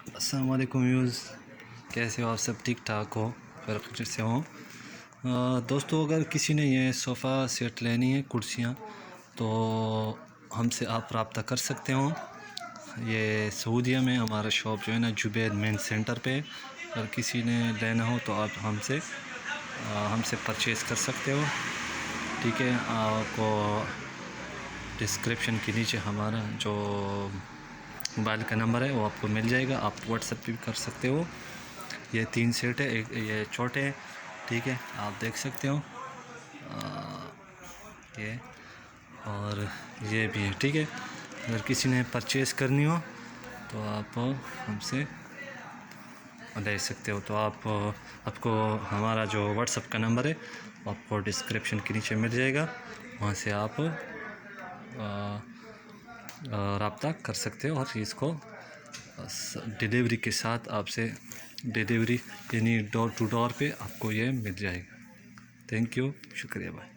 अस्सलाम वालेकुम व्यूज़, कैसे हो आप? सब ठीक ठाक हो, खैर से हो? दोस्तों, अगर किसी ने ये सोफ़ा सेट लेनी है, कुर्सियाँ, तो हमसे आप रब्ता कर सकते हो। ये सऊदीया में हमारा शॉप जो है ना, जुबैद मेन सेंटर पे। अगर किसी ने लेना हो तो आप हमसे परचेज़ कर सकते हो। ठीक है, आपको डिस्क्रिप्शन के नीचे हमारा जो मोबाइल का नंबर है वो आपको मिल जाएगा। आप व्हाट्सएप पे भी कर सकते हो। ये 3 सेट है, एक ये छोटे हैं, ठीक है, आप देख सकते हो। ये और ये भी है, ठीक है। अगर किसी ने परचेज़ करनी हो तो आप हमसे ले सकते हो। तो आपको हमारा जो व्हाट्सएप का नंबर है वो आपको डिस्क्रिप्शन के नीचे मिल जाएगा। वहाँ से आप रब्ता कर सकते हो और इसको डिलीवरी के साथ आपसे डिलीवरी यानी डोर टू डोर पे आपको ये मिल जाएगा। थैंक यू, शुक्रिया भाई।